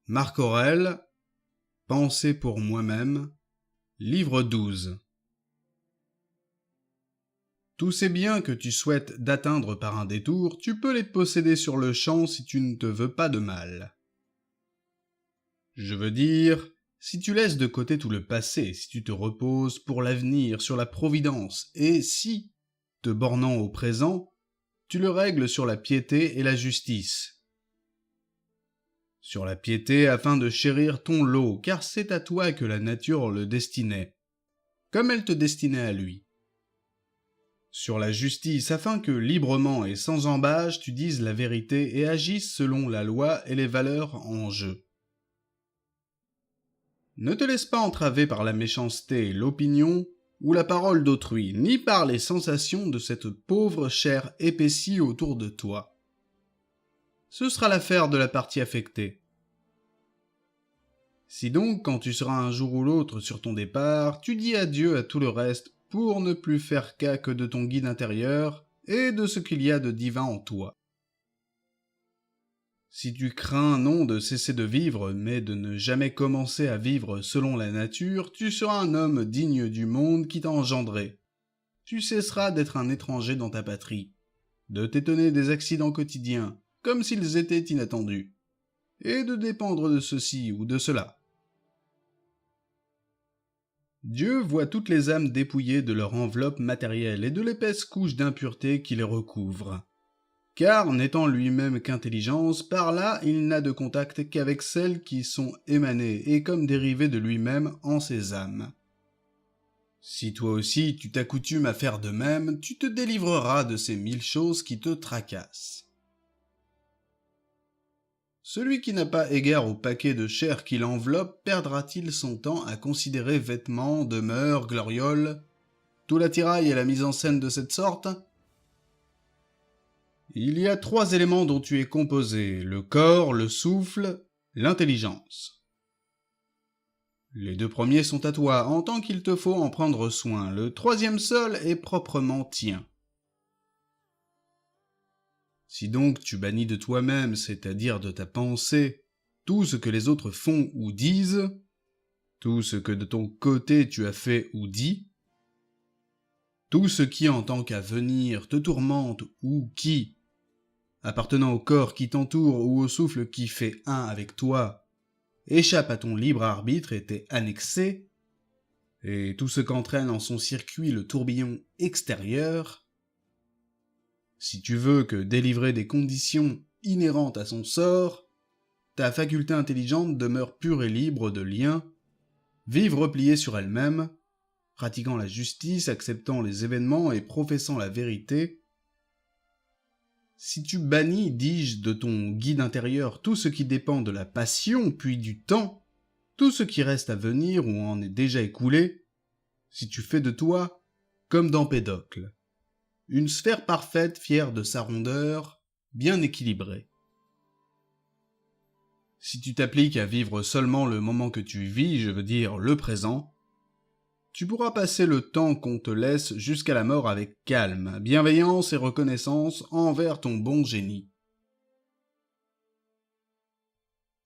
Marc Aurèle, Pensée pour moi-même, livre 12. Tous ces biens que tu souhaites d'atteindre par un détour, tu peux les posséder sur le champ si tu ne te veux pas de mal. Je veux dire, si tu laisses de côté tout le passé, si tu te reposes pour l'avenir sur la providence, et si, te bornant au présent, tu le règles sur la piété et la justice. Sur la piété afin de chérir ton lot, car c'est à toi que la nature le destinait, comme elle te destinait à lui. Sur la justice afin que librement et sans embâche tu dises la vérité et agisses selon la loi et les valeurs en jeu. Ne te laisse pas entraver par la méchanceté, l'opinion ou la parole d'autrui, ni par les sensations de cette pauvre chair épaissie autour de toi. Ce sera l'affaire de la partie affectée. Si donc, quand tu seras un jour ou l'autre sur ton départ, tu dis adieu à tout le reste pour ne plus faire cas que de ton guide intérieur et de ce qu'il y a de divin en toi. Si tu crains non de cesser de vivre, mais de ne jamais commencer à vivre selon la nature, tu seras un homme digne du monde qui t'a engendré. Tu cesseras d'être un étranger dans ta patrie, de t'étonner des accidents quotidiens, comme s'ils étaient inattendus, et de dépendre de ceci ou de cela. Dieu voit toutes les âmes dépouillées de leur enveloppe matérielle et de l'épaisse couche d'impureté qui les recouvre. Car, n'étant lui-même qu'intelligence, par là il n'a de contact qu'avec celles qui sont émanées et comme dérivées de lui-même en ces âmes. Si toi aussi tu t'accoutumes à faire de même, tu te délivreras de ces 1000 choses qui te tracassent. Celui qui n'a pas égard au paquet de chair qui l'enveloppe perdra-t-il son temps à considérer vêtements, demeures, glorioles, tout l'attirail et la mise en scène de cette sorte? Il y a 3 éléments dont tu es composé, le corps, le souffle, l'intelligence. Les 2 premiers sont à toi, en tant qu'il te faut en prendre soin, le 3e seul est proprement tien. Si donc tu bannis de toi-même, c'est-à-dire de ta pensée, tout ce que les autres font ou disent, tout ce que de ton côté tu as fait ou dit, tout ce qui en tant qu'avenir te tourmente ou qui, appartenant au corps qui t'entoure ou au souffle qui fait un avec toi, échappe à ton libre arbitre et t'est annexé, et tout ce qu'entraîne en son circuit le tourbillon extérieur, si tu veux que délivrer des conditions inhérentes à son sort, ta faculté intelligente demeure pure et libre de lien, vive repliée sur elle-même, pratiquant la justice, acceptant les événements et professant la vérité. Si tu bannis, dis-je, de ton guide intérieur tout ce qui dépend de la passion puis du temps, tout ce qui reste à venir ou en est déjà écoulé, si tu fais de toi, comme d'Empédocle, une sphère parfaite fière de sa rondeur, bien équilibrée. Si tu t'appliques à vivre seulement le moment que tu vis, je veux dire le présent, tu pourras passer le temps qu'on te laisse jusqu'à la mort avec calme, bienveillance et reconnaissance envers ton bon génie.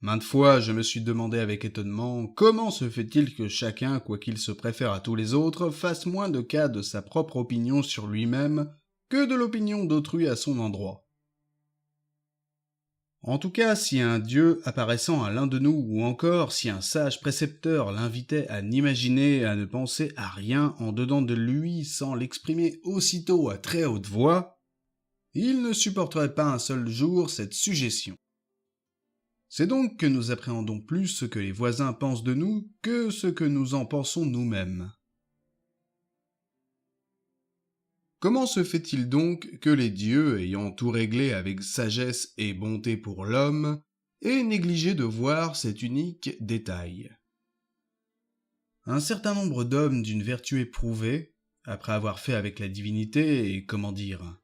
Maintes fois, je me suis demandé avec étonnement comment se fait-il que chacun, quoiqu'il se préfère à tous les autres, fasse moins de cas de sa propre opinion sur lui-même que de l'opinion d'autrui à son endroit. En tout cas, si un Dieu apparaissant à l'un de nous, ou encore si un sage précepteur l'invitait à n'imaginer et à ne penser à rien en dedans de lui sans l'exprimer aussitôt à très haute voix, il ne supporterait pas un seul jour cette suggestion. C'est donc que nous appréhendons plus ce que les voisins pensent de nous que ce que nous en pensons nous-mêmes. Comment se fait-il donc que les dieux, ayant tout réglé avec sagesse et bonté pour l'homme, aient négligé de voir cet unique détail? Un certain nombre d'hommes d'une vertu éprouvée, après avoir fait avec la divinité et, comment dire,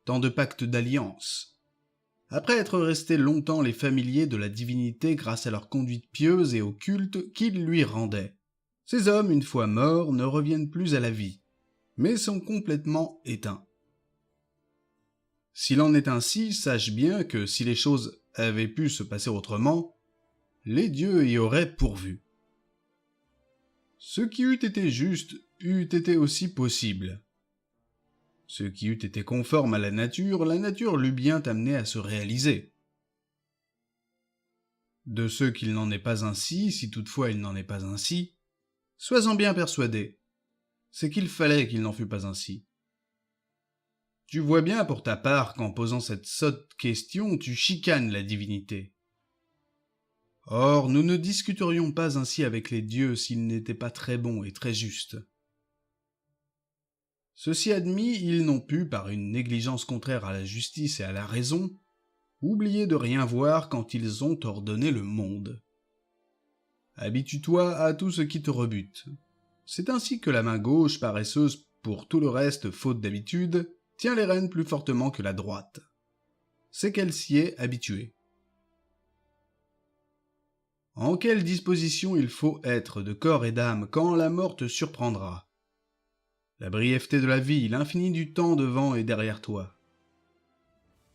tant de pactes d'alliance, après être restés longtemps les familiers de la divinité grâce à leur conduite pieuse et au culte qu'ils lui rendaient. Ces hommes, une fois morts, ne reviennent plus à la vie, mais sont complètement éteints. S'il en est ainsi, sache bien que si les choses avaient pu se passer autrement, les dieux y auraient pourvu. Ce qui eût été juste eût été aussi possible. Ce qui eût été conforme à la nature l'eût bien amené à se réaliser. De ce qu'il n'en est pas ainsi, si toutefois il n'en est pas ainsi, sois-en bien persuadé, c'est qu'il fallait qu'il n'en fût pas ainsi. Tu vois bien pour ta part qu'en posant cette sotte question, tu chicanes la divinité. Or, nous ne discuterions pas ainsi avec les dieux s'ils n'étaient pas très bons et très justes. Ceci admis, ils n'ont pu, par une négligence contraire à la justice et à la raison, oublier de rien voir quand ils ont ordonné le monde. Habitue-toi à tout ce qui te rebute. C'est ainsi que la main gauche, paresseuse pour tout le reste faute d'habitude, tient les rênes plus fortement que la droite. C'est qu'elle s'y est habituée. En quelle disposition il faut être de corps et d'âme quand la mort te surprendra? La brièveté de la vie, l'infini du temps devant et derrière toi.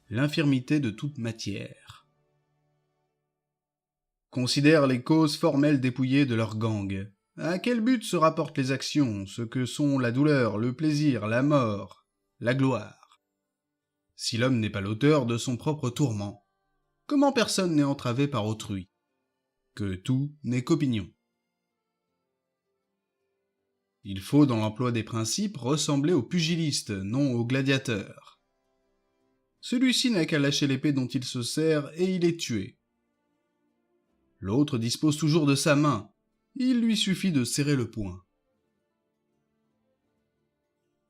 L'infirmité de toute matière. Considère les causes formelles dépouillées de leur gang. À quel but se rapportent les actions, ce que sont la douleur, le plaisir, la mort, la gloire? Si l'homme n'est pas l'auteur de son propre tourment, comment personne n'est entravé par autrui? Que tout n'est qu'opinion. Il faut, dans l'emploi des principes, ressembler au pugiliste, non au gladiateur. Celui-ci n'a qu'à lâcher l'épée dont il se sert et il est tué. L'autre dispose toujours de sa main, il lui suffit de serrer le poing.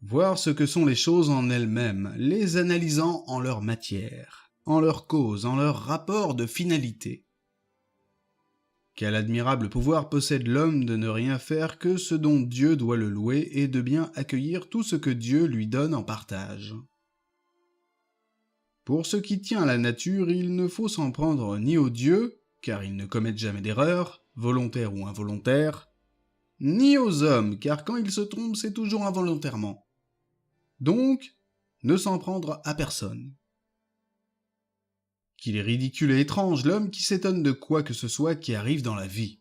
Voir ce que sont les choses en elles-mêmes, les analysant en leur matière, en leur cause, en leur rapport de finalité. Quel admirable pouvoir possède l'homme de ne rien faire que ce dont Dieu doit le louer et de bien accueillir tout ce que Dieu lui donne en partage. Pour ce qui tient à la nature, il ne faut s'en prendre ni aux dieux, car ils ne commettent jamais d'erreur, volontaire ou involontaire, ni aux hommes, car quand ils se trompent, c'est toujours involontairement. Donc, ne s'en prendre à personne. Qu'il est ridicule et étrange l'homme qui s'étonne de quoi que ce soit qui arrive dans la vie.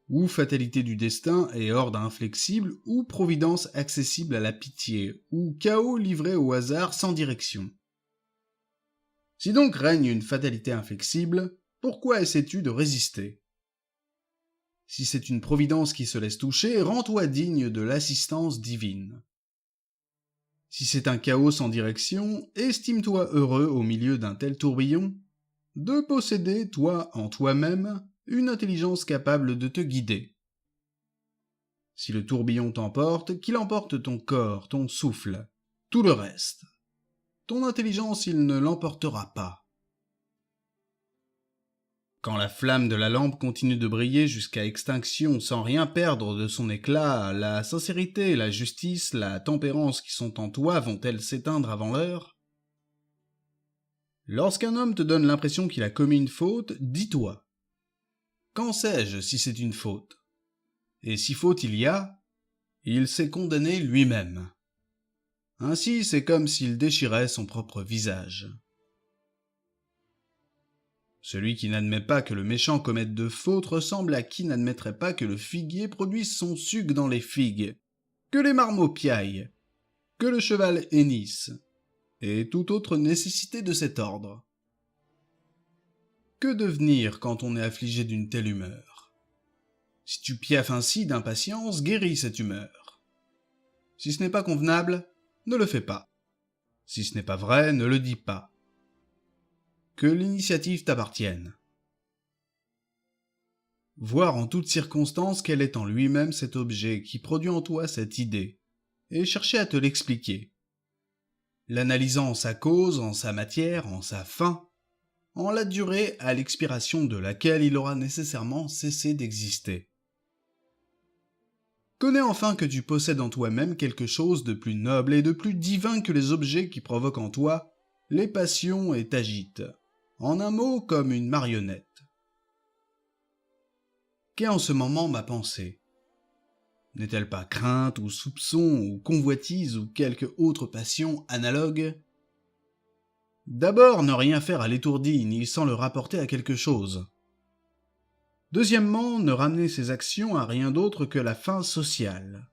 Ou fatalité du destin et ordre inflexible, ou providence accessible à la pitié, ou chaos livré au hasard sans direction. Si donc règne une fatalité inflexible, pourquoi essaies-tu de résister? Si c'est une providence qui se laisse toucher, rends-toi digne de l'assistance divine. Si c'est un chaos sans direction, estime-toi heureux au milieu d'un tel tourbillon, de posséder, toi, en toi-même, une intelligence capable de te guider. Si le tourbillon t'emporte, qu'il emporte ton corps, ton souffle, tout le reste. Ton intelligence, il ne l'emportera pas. Quand la flamme de la lampe continue de briller jusqu'à extinction sans rien perdre de son éclat, la sincérité, la justice, la tempérance qui sont en toi vont-elles s'éteindre avant l'heure? Lorsqu'un homme te donne l'impression qu'il a commis une faute, dis-toi: qu'en sais-je si c'est une faute? Et si faute il y a, il s'est condamné lui-même. Ainsi, c'est comme s'il déchirait son propre visage. Celui qui n'admet pas que le méchant commette de fautes ressemble à qui n'admettrait pas que le figuier produise son suc dans les figues, que les marmots piaillent, que le cheval hennisse, et toute autre nécessité de cet ordre. Que devenir quand on est affligé d'une telle humeur? Si tu piaffes ainsi d'impatience, guéris cette humeur. Si ce n'est pas convenable, ne le fais pas. Si ce n'est pas vrai, ne le dis pas. Que l'initiative t'appartienne. Voir en toutes circonstances quel est en lui-même cet objet qui produit en toi cette idée, et chercher à te l'expliquer. L'analysant en sa cause, en sa matière, en sa fin, en la durée à l'expiration de laquelle il aura nécessairement cessé d'exister. Connais enfin que tu possèdes en toi-même quelque chose de plus noble et de plus divin que les objets qui provoquent en toi les passions et t'agitent. En un mot, comme une marionnette. Qu'est en ce moment ma pensée? N'est-elle pas crainte ou soupçon ou convoitise ou quelque autre passion analogue? D'abord, ne rien faire à l'étourdi ni sans le rapporter à quelque chose. Deuxièmement, ne ramener ses actions à rien d'autre que la fin sociale.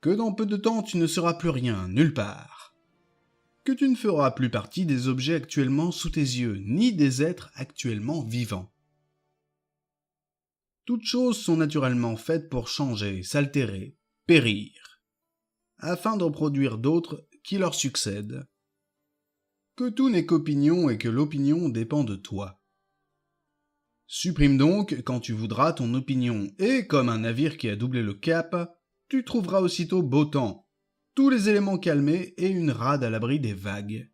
Que dans peu de temps tu ne seras plus rien, nulle part. Que tu ne feras plus partie des objets actuellement sous tes yeux, ni des êtres actuellement vivants. Toutes choses sont naturellement faites pour changer, s'altérer, périr, afin d'en produire d'autres qui leur succèdent. Que tout n'est qu'opinion et que l'opinion dépend de toi. Supprime donc, quand tu voudras, ton opinion, et comme un navire qui a doublé le cap, tu trouveras aussitôt beau temps, tous les éléments calmés et une rade à l'abri des vagues.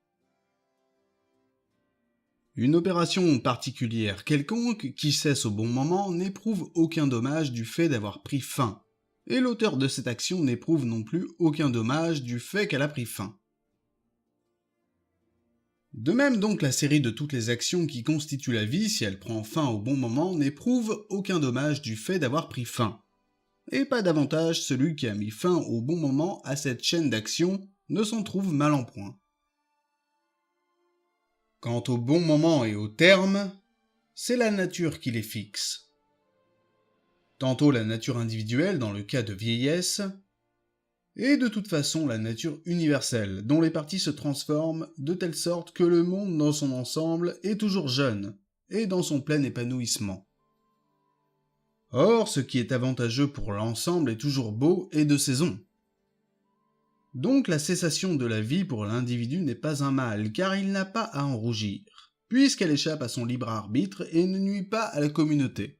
Une opération particulière quelconque qui cesse au bon moment n'éprouve aucun dommage du fait d'avoir pris fin, et l'auteur de cette action n'éprouve non plus aucun dommage du fait qu'elle a pris fin. De même donc la série de toutes les actions qui constituent la vie, si elle prend fin au bon moment, n'éprouve aucun dommage du fait d'avoir pris fin. Et pas davantage celui qui a mis fin au bon moment à cette chaîne d'actions ne s'en trouve mal en point. Quant au bon moment et au terme, c'est la nature qui les fixe. Tantôt la nature individuelle dans le cas de vieillesse, et de toute façon la nature universelle, dont les parties se transforment de telle sorte que le monde dans son ensemble est toujours jeune, et dans son plein épanouissement. Or, ce qui est avantageux pour l'ensemble est toujours beau et de saison. Donc la cessation de la vie pour l'individu n'est pas un mal, car il n'a pas à en rougir, puisqu'elle échappe à son libre arbitre et ne nuit pas à la communauté.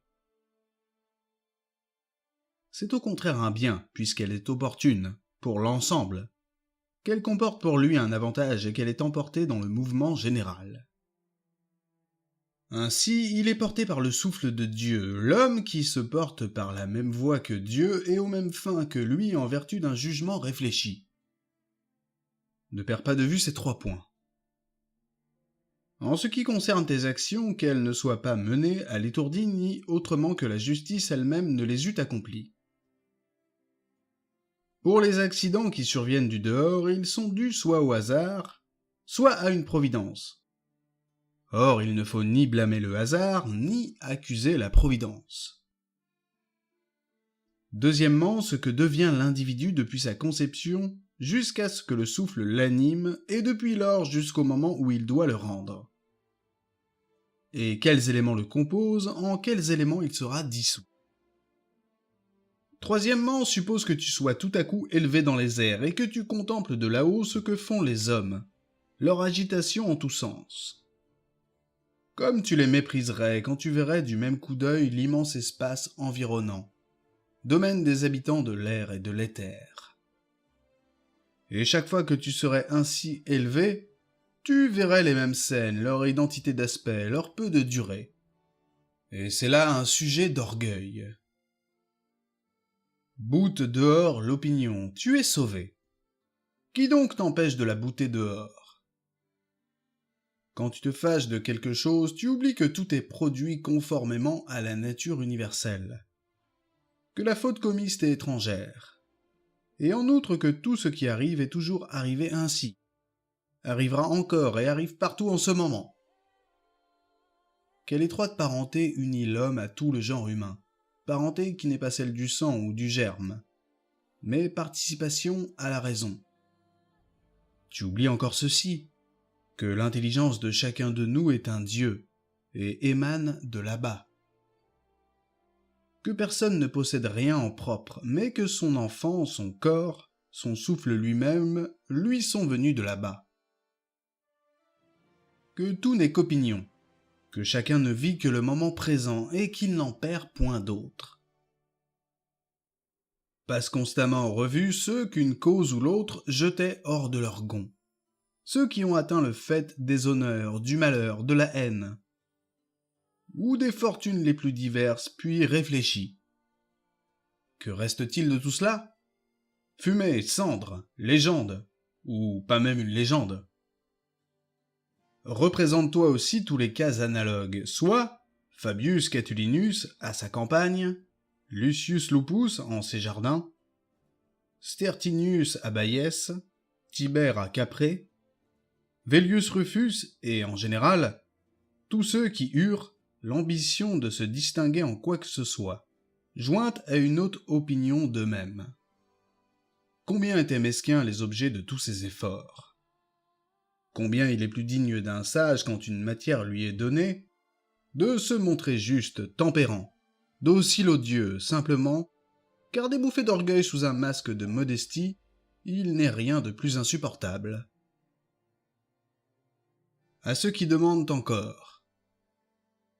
C'est au contraire un bien, puisqu'elle est opportune, pour l'ensemble, qu'elle comporte pour lui un avantage et qu'elle est emportée dans le mouvement général. Ainsi, il est porté par le souffle de Dieu, l'homme qui se porte par la même voie que Dieu et aux mêmes fins que lui en vertu d'un jugement réfléchi. Ne perds pas de vue ces 3 points. En ce qui concerne tes actions, qu'elles ne soient pas menées à l'étourdi ni autrement que la justice elle-même ne les eût accomplies. Pour les accidents qui surviennent du dehors, ils sont dus soit au hasard, soit à une providence. Or, il ne faut ni blâmer le hasard, ni accuser la providence. Deuxièmement, ce que devient l'individu depuis sa conception jusqu'à ce que le souffle l'anime, et depuis lors jusqu'au moment où il doit le rendre. Et quels éléments le composent, en quels éléments il sera dissous. Troisièmement, suppose que tu sois tout à coup élevé dans les airs et que tu contemples de là-haut ce que font les hommes, leur agitation en tous sens. Comme tu les mépriserais quand tu verrais du même coup d'œil l'immense espace environnant, domaine des habitants de l'air et de l'éther. Et chaque fois que tu serais ainsi élevé, tu verrais les mêmes scènes, leur identité d'aspect, leur peu de durée. Et c'est là un sujet d'orgueil. Boute dehors l'opinion, tu es sauvé. Qui donc t'empêche de la bouter dehors? Quand tu te fâches de quelque chose, tu oublies que tout est produit conformément à la nature universelle, que la faute commise t'est étrangère, et en outre que tout ce qui arrive est toujours arrivé ainsi, arrivera encore et arrive partout en ce moment. Quelle étroite parenté unit l'homme à tout le genre humain, parenté qui n'est pas celle du sang ou du germe, mais participation à la raison. Tu oublies encore ceci, que l'intelligence de chacun de nous est un Dieu, et émane de là-bas. Que personne ne possède rien en propre, mais que son enfant, son corps, son souffle lui-même, lui sont venus de là-bas. Que tout n'est qu'opinion, que chacun ne vit que le moment présent et qu'il n'en perd point d'autre. Passe constamment en revue ceux qu'une cause ou l'autre jetait hors de leur gond, ceux qui ont atteint le fait des honneurs, du malheur, de la haine, ou des fortunes les plus diverses, puis réfléchis. Que reste-t-il de tout cela? Fumée, cendre, légende, ou pas même une légende. Représente-toi aussi tous les cas analogues, soit Fabius Catulinus à sa campagne, Lucius Lupus en ses jardins, Stertinius à Bayès, Tibère à Caprée, Vellius Rufus et, en général, tous ceux qui eurent, l'ambition de se distinguer en quoi que ce soit, jointe à une haute opinion d'eux-mêmes. Combien étaient mesquins les objets de tous ces efforts? Combien il est plus digne d'un sage quand une matière lui est donnée, de se montrer juste, tempérant, docile aux dieux, simplement, car des bouffées d'orgueil sous un masque de modestie, il n'est rien de plus insupportable. À ceux qui demandent encore,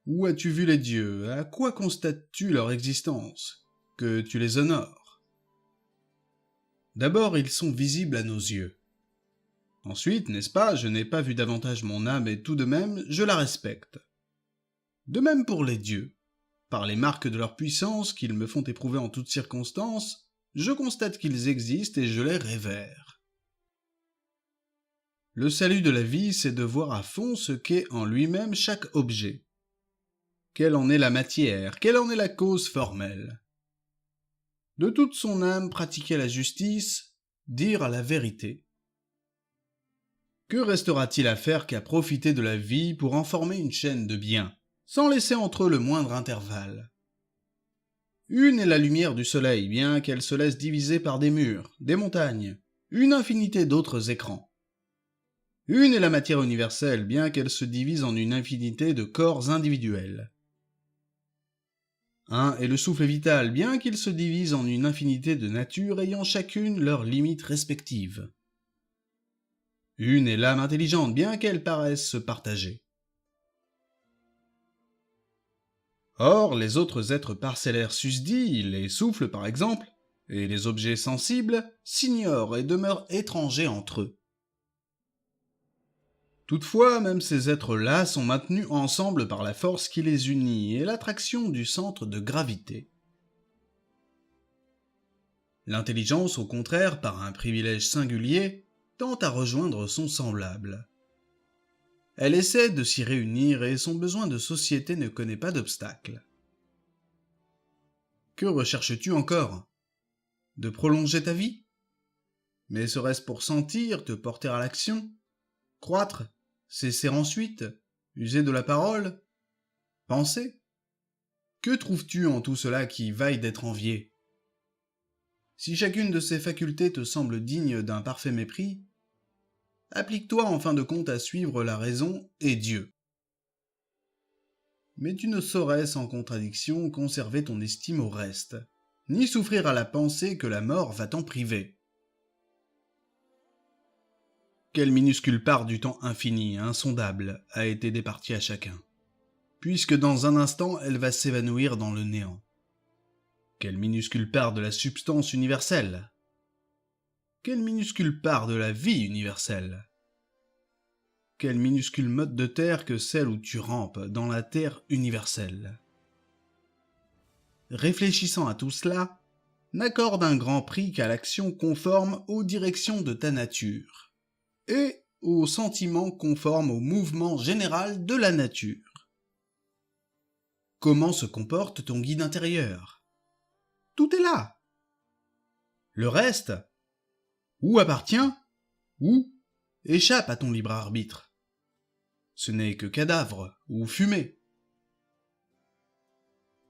où as-tu vu les dieux? À quoi constates-tu leur existence? Que tu les honores? D'abord, ils sont visibles à nos yeux. Ensuite, n'est-ce pas, je n'ai pas vu davantage mon âme et tout de même, je la respecte. De même pour les dieux. Par les marques de leur puissance qu'ils me font éprouver en toutes circonstances, je constate qu'ils existent et je les révère. Le salut de la vie, c'est de voir à fond ce qu'est en lui-même chaque objet. Quelle en est la matière, quelle en est la cause formelle. De toute son âme pratiquer la justice, dire la vérité. Que restera-t-il à faire qu'à profiter de la vie pour en former une chaîne de biens, sans laisser entre eux le moindre intervalle? Une est la lumière du soleil, bien qu'elle se laisse diviser par des murs, des montagnes, une infinité d'autres écrans. Une est la matière universelle, bien qu'elle se divise en une infinité de corps individuels. Un est le souffle vital, bien qu'il se divise en une infinité de natures ayant chacune leurs limites respectives. Une est l'âme intelligente, bien qu'elle paraisse se partager. Or, les autres êtres parcellaires susdits, les souffles par exemple, et les objets sensibles, s'ignorent et demeurent étrangers entre eux. Toutefois, même ces êtres-là sont maintenus ensemble par la force qui les unit et l'attraction du centre de gravité. L'intelligence, au contraire, par un privilège singulier, tend à rejoindre son semblable. Elle essaie de s'y réunir et son besoin de société ne connaît pas d'obstacle. Que recherches-tu encore? De prolonger ta vie? Mais serait-ce pour sentir, te porter à l'action? Croître? Cesser ensuite? User de la parole? Penser? Que trouves-tu en tout cela qui vaille d'être envié? Si chacune de ces facultés te semble digne d'un parfait mépris, applique-toi en fin de compte à suivre la raison et Dieu. Mais tu ne saurais sans contradiction conserver ton estime au reste, ni souffrir à la pensée que la mort va t'en priver. Quelle minuscule part du temps infini, insondable, a été départie à chacun, puisque dans un instant elle va s'évanouir dans le néant. Quelle minuscule part de la substance universelle? Quelle minuscule part de la vie universelle? Quel minuscule mode de terre que celle où tu rampes dans la terre universelle? Réfléchissant à tout cela, n'accorde un grand prix qu'à l'action conforme aux directions de ta nature, et aux sentiments conformes au mouvement général de la nature. Comment se comporte ton guide intérieur? Tout est là. Le reste, ou appartient, ou échappe à ton libre arbitre. Ce n'est que cadavre ou fumée.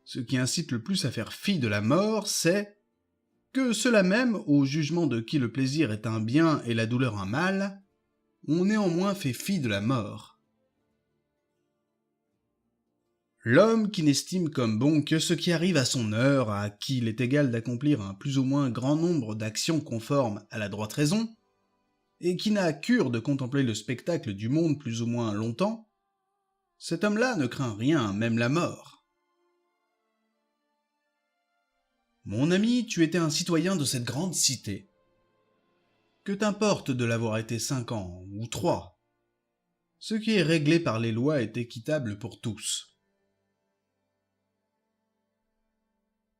Ce qui incite le plus à faire fi de la mort, c'est que cela même, au jugement de qui le plaisir est un bien et la douleur un mal, ont néanmoins fait fi de la mort. L'homme qui n'estime comme bon que ce qui arrive à son heure, à qui il est égal d'accomplir un plus ou moins grand nombre d'actions conformes à la droite raison, et qui n'a cure de contempler le spectacle du monde plus ou moins longtemps, cet homme-là ne craint rien, même la mort. Mon ami, tu étais un citoyen de cette grande cité. Que t'importe de l'avoir été 5 ans, ou 3? Ce qui est réglé par les lois est équitable pour tous.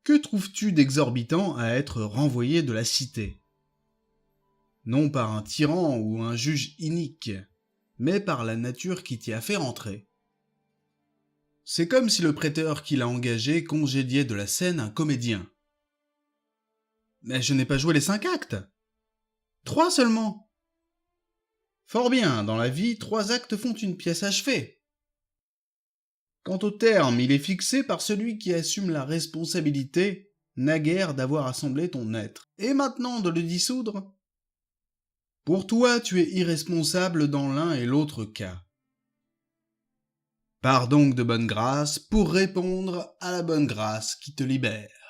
Que trouves-tu d'exorbitant à être renvoyé de la cité? Non par un tyran ou un juge inique, mais par la nature qui t'y a fait rentrer. C'est comme si le prêteur qui l'a engagé congédiait de la scène un comédien. Mais je n'ai pas joué les 5 actes. 3 seulement. Fort bien, dans la vie, 3 actes font une pièce achevée. Quant au terme, il est fixé par celui qui assume la responsabilité, naguère d'avoir assemblé ton être, et maintenant de le dissoudre. Pour toi, tu es irresponsable dans l'un et l'autre cas. Pars donc de bonne grâce pour répondre à la bonne grâce qui te libère.